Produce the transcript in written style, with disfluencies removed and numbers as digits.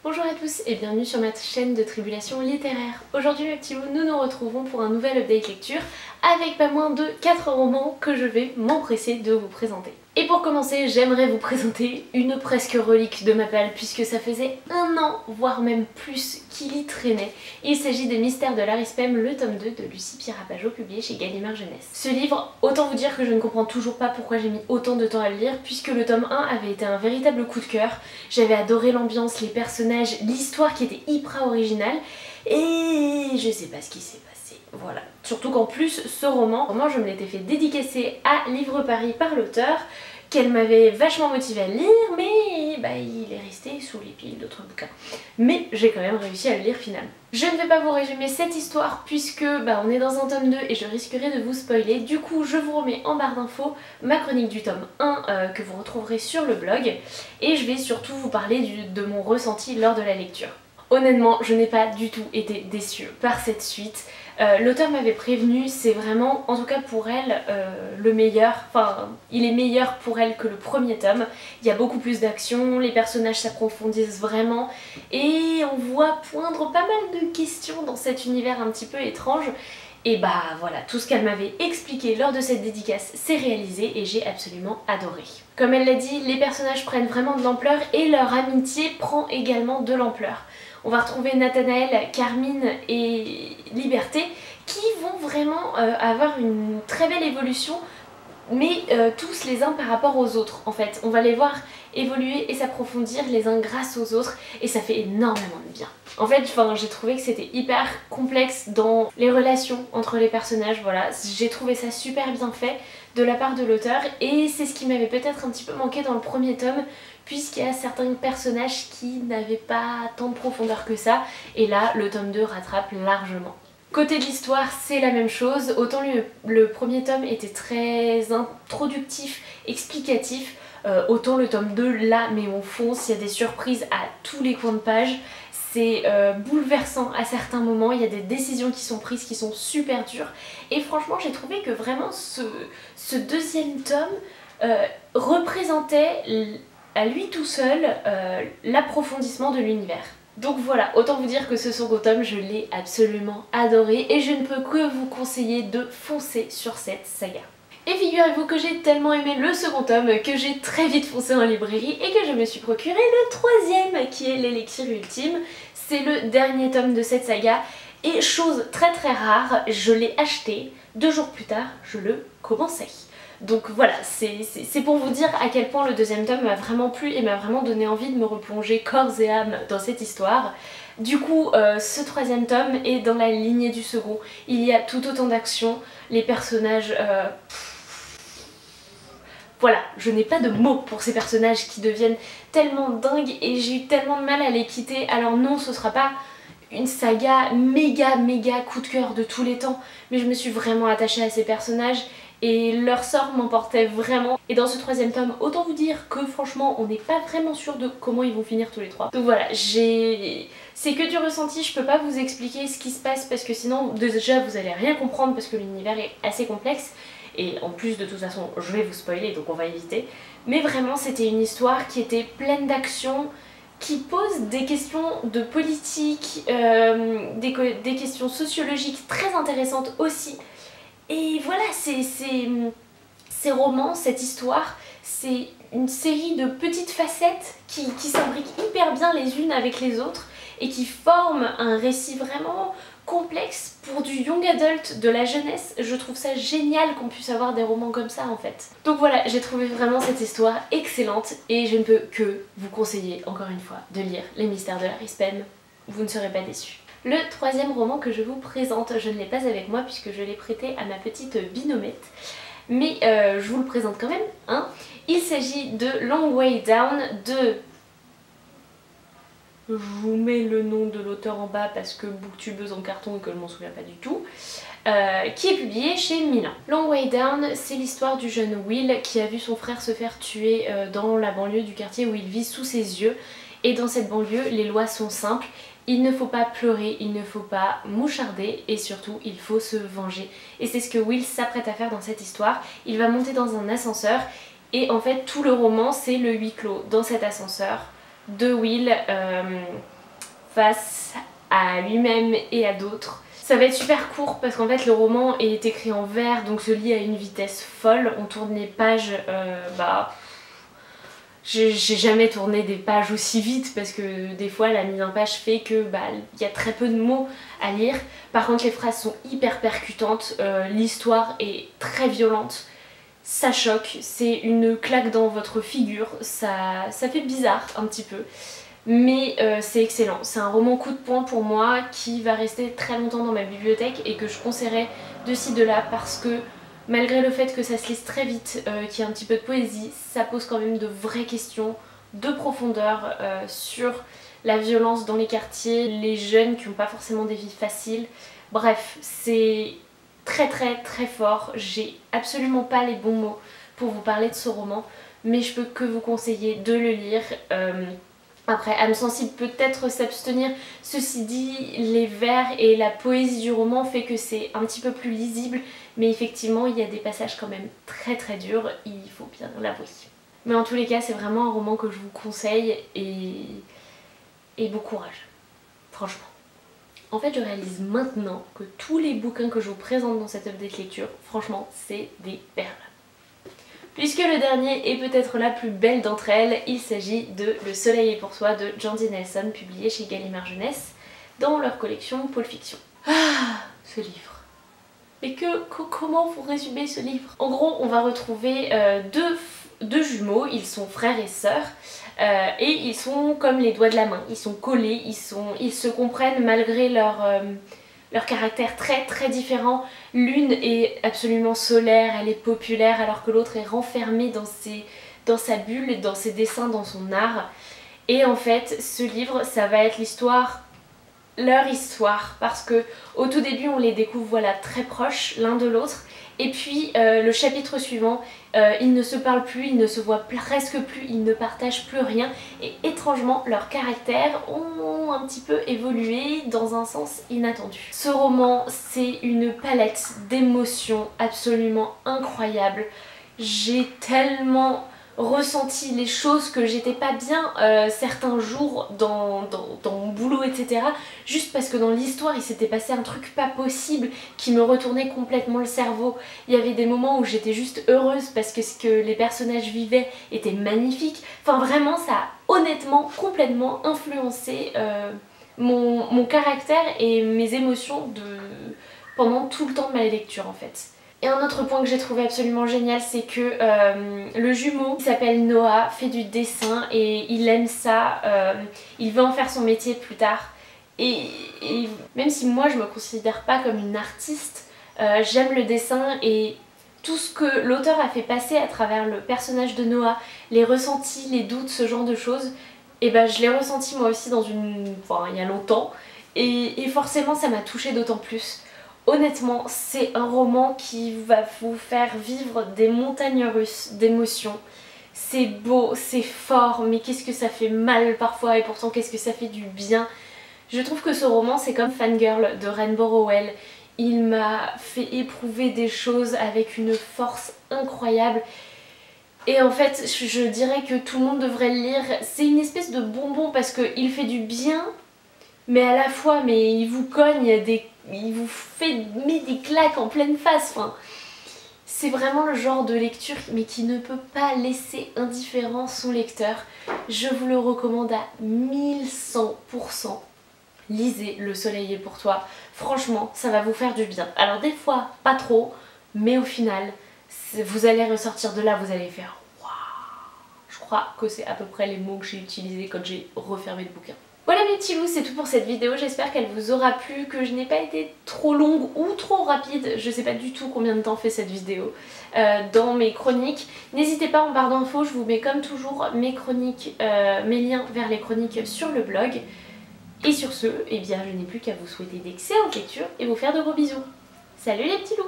Bonjour à tous et bienvenue sur ma chaîne de tribulation littéraire. Aujourd'hui mes petits loups, nous nous retrouvons pour un nouvel update lecture avec pas moins de 4 romans que je vais m'empresser de vous présenter. Et pour commencer, j'aimerais vous présenter une presque relique de ma palle puisque ça faisait 1 an, voire même plus, qu'il y traînait. Il s'agit des Mystères de l'Arispem, le tome 2 de Lucie Pirapageau, publié chez Gallimard Jeunesse. Ce livre, autant vous dire que je ne comprends toujours pas pourquoi j'ai mis autant de temps à le lire puisque le tome 1 avait été un véritable coup de cœur. J'avais adoré l'ambiance, les personnages, l'histoire qui était hyper originale et je sais pas ce qui s'est passé. Voilà. Surtout qu'en plus, ce roman, je me l'étais fait dédicacer à Livre Paris par l'auteur, qu'elle m'avait vachement motivée à le lire, mais il est resté sous les piles d'autres bouquins. Mais j'ai quand même réussi à le lire finalement. Je ne vais pas vous résumer cette histoire puisque on est dans un tome 2 et je risquerais de vous spoiler. Du coup, je vous remets en barre d'infos ma chronique du tome 1 que vous retrouverez sur le blog et je vais surtout vous parler de mon ressenti lors de la lecture. Honnêtement, je n'ai pas du tout été déçue par cette suite. L'auteur m'avait prévenu, c'est vraiment, en tout cas pour elle, le meilleur. Enfin, il est meilleur pour elle que le premier tome. Il y a beaucoup plus d'action, les personnages s'approfondissent vraiment et on voit poindre pas mal de questions dans cet univers un petit peu étrange. Et voilà, tout ce qu'elle m'avait expliqué lors de cette dédicace s'est réalisé et j'ai absolument adoré. Comme elle l'a dit, les personnages prennent vraiment de l'ampleur et leur amitié prend également de l'ampleur. On va retrouver Nathanaël, Carmine et Liberté qui vont vraiment avoir une très belle évolution, mais tous les uns par rapport aux autres en fait. On va les voir évoluer et s'approfondir les uns grâce aux autres et ça fait énormément de bien. En fait, j'ai trouvé que c'était hyper complexe dans les relations entre les personnages, voilà. J'ai trouvé ça super bien fait de la part de l'auteur et c'est ce qui m'avait peut-être un petit peu manqué dans le premier tome puisqu'il y a certains personnages qui n'avaient pas tant de profondeur que ça et là, le tome 2 rattrape largement. Côté de l'histoire, c'est la même chose, autant le premier tome était très introductif, explicatif, autant le tome 2 là, mais on fonce, il y a des surprises à tous les coins de page, c'est bouleversant à certains moments, il y a des décisions qui sont prises qui sont super dures et franchement j'ai trouvé que vraiment ce deuxième tome représentait à lui tout seul l'approfondissement de l'univers. Donc voilà, autant vous dire que ce second tome, je l'ai absolument adoré et je ne peux que vous conseiller de foncer sur cette saga. Et figurez-vous que j'ai tellement aimé le second tome que j'ai très vite foncé en librairie et que je me suis procuré le troisième qui est l'élixir ultime. C'est le dernier tome de cette saga et chose très rare, je l'ai acheté, 2 jours plus tard, je le commençais. Donc voilà, c'est pour vous dire à quel point le deuxième tome m'a vraiment plu et m'a vraiment donné envie de me replonger corps et âme dans cette histoire. Du coup, ce troisième tome est dans la lignée du second. Il y a tout autant d'action, les personnages... Voilà, je n'ai pas de mots pour ces personnages qui deviennent tellement dingues et j'ai eu tellement de mal à les quitter. Alors non, ce sera pas une saga méga coup de cœur de tous les temps, mais je me suis vraiment attachée à ces personnages et leur sort m'emportait vraiment. Et dans ce troisième tome, autant vous dire que franchement on n'est pas vraiment sûr de comment ils vont finir tous les trois. Donc voilà, c'est que du ressenti, je peux pas vous expliquer ce qui se passe parce que sinon déjà vous allez rien comprendre parce que l'univers est assez complexe. Et en plus de toute façon je vais vous spoiler donc on va éviter. Mais vraiment c'était une histoire qui était pleine d'action, qui pose des questions de politique, des questions sociologiques très intéressantes aussi. Et voilà, ces romans, cette histoire, c'est une série de petites facettes qui s'imbriquent hyper bien les unes avec les autres et qui forment un récit vraiment complexe pour du young adult, de la jeunesse. Je trouve ça génial qu'on puisse avoir des romans comme ça en fait. Donc voilà, j'ai trouvé vraiment cette histoire excellente et je ne peux que vous conseiller encore une fois de lire Les Mystères de l'Arispem. Vous ne serez pas déçus. Le troisième roman que je vous présente, je ne l'ai pas avec moi puisque je l'ai prêté à ma petite binomette, mais je vous le présente quand même, hein. Il s'agit de Long Way Down de... Je vous mets le nom de l'auteur en bas parce que booktubeuse en carton et que je m'en souviens pas du tout, qui est publié chez Milan. Long Way Down, c'est l'histoire du jeune Will qui a vu son frère se faire tuer dans la banlieue du quartier où il vit sous ses yeux. Et dans cette banlieue, les lois sont simples. Il ne faut pas pleurer, il ne faut pas moucharder et surtout il faut se venger. Et c'est ce que Will s'apprête à faire dans cette histoire. Il va monter dans un ascenseur et en fait tout le roman c'est le huis clos dans cet ascenseur de Will face à lui-même et à d'autres. Ça va être super court parce qu'en fait le roman est écrit en vers, donc se lit à une vitesse folle. On tourne les pages, j'ai jamais tourné des pages aussi vite parce que des fois la mise en page fait que y a très peu de mots à lire. Par contre les phrases sont hyper percutantes, l'histoire est très violente, ça choque, c'est une claque dans votre figure, ça fait bizarre un petit peu. Mais c'est excellent, c'est un roman coup de poing pour moi qui va rester très longtemps dans ma bibliothèque et que je conseillerais de ci de là parce que malgré le fait que ça se lise très vite, qu'il y a un petit peu de poésie, ça pose quand même de vraies questions de profondeur sur la violence dans les quartiers, les jeunes qui n'ont pas forcément des vies faciles. Bref, c'est très fort, j'ai absolument pas les bons mots pour vous parler de ce roman, mais je peux que vous conseiller de le lire. Après, âme sensible peut-être s'abstenir. Ceci dit, les vers et la poésie du roman fait que c'est un petit peu plus lisible, mais effectivement il y a des passages quand même très durs, il faut bien l'avouer. Mais en tous les cas, c'est vraiment un roman que je vous conseille et bon courage, franchement. En fait, je réalise maintenant que tous les bouquins que je vous présente dans cette update lecture, franchement, c'est des perles. Puisque le dernier est peut-être la plus belle d'entre elles, il s'agit de Le Soleil est pour toi de Jandy Nelson, publié chez Gallimard Jeunesse dans leur collection Pôle Fiction. Ah, ce livre. Mais comment vous résumer ce livre? En gros, on va retrouver deux jumeaux, ils sont frères et sœurs, et ils sont comme les doigts de la main, ils sont collés, ils se comprennent malgré leur caractère très différent. L'une est absolument solaire, elle est populaire, alors que l'autre est renfermée dans sa bulle, dans ses dessins, dans son art. Et en fait, ce livre, ça va être leur histoire, parce que au tout début on les découvre voilà très proches l'un de l'autre, et puis le chapitre suivant ils ne se parlent plus, ils ne se voient presque plus, ils ne partagent plus rien, et étrangement leurs caractères ont un petit peu évolué dans un sens inattendu. Ce roman, c'est une palette d'émotions absolument incroyable. J'ai tellement ressenti les choses que j'étais pas bien certains jours dans mon boulot, etc. Juste parce que dans l'histoire il s'était passé un truc pas possible qui me retournait complètement le cerveau. Il y avait des moments où j'étais juste heureuse parce que ce que les personnages vivaient était magnifique. Enfin vraiment, ça a honnêtement complètement influencé mon caractère et mes émotions pendant tout le temps de ma lecture en fait. Et un autre point que j'ai trouvé absolument génial, c'est que le jumeau qui s'appelle Noah fait du dessin et il aime ça, il veut en faire son métier plus tard. Et même si moi je me considère pas comme une artiste, j'aime le dessin et tout ce que l'auteur a fait passer à travers le personnage de Noah, les ressentis, les doutes, ce genre de choses, et je l'ai ressenti moi aussi il y a longtemps, et forcément ça m'a touchée d'autant plus. Honnêtement, c'est un roman qui va vous faire vivre des montagnes russes d'émotions. C'est beau, c'est fort, mais qu'est-ce que ça fait mal parfois, et pourtant qu'est-ce que ça fait du bien. Je trouve que ce roman, c'est comme Fangirl de Rainbow Rowell. Il m'a fait éprouver des choses avec une force incroyable. Et en fait, je dirais que tout le monde devrait le lire. C'est une espèce de bonbon parce qu'il fait du bien, mais à la fois, il vous cogne, il vous met des claques en pleine face. Enfin, c'est vraiment le genre de lecture mais qui ne peut pas laisser indifférent son lecteur. Je vous le recommande à 1100%. Lisez Le Soleil est pour toi. Franchement, ça va vous faire du bien. Alors des fois, pas trop, mais au final, vous allez ressortir de là, vous allez faire waouh. Je crois que c'est à peu près les mots que j'ai utilisés quand j'ai refermé le bouquin. Voilà mes petits loups, c'est tout pour cette vidéo, j'espère qu'elle vous aura plu, que je n'ai pas été trop longue ou trop rapide, je sais pas du tout combien de temps fait cette vidéo dans mes chroniques. N'hésitez pas en barre d'infos, je vous mets comme toujours mes chroniques, mes liens vers les chroniques sur le blog. Et sur ce, eh bien je n'ai plus qu'à vous souhaiter d'excellentes lectures et vous faire de gros bisous. Salut les petits loups!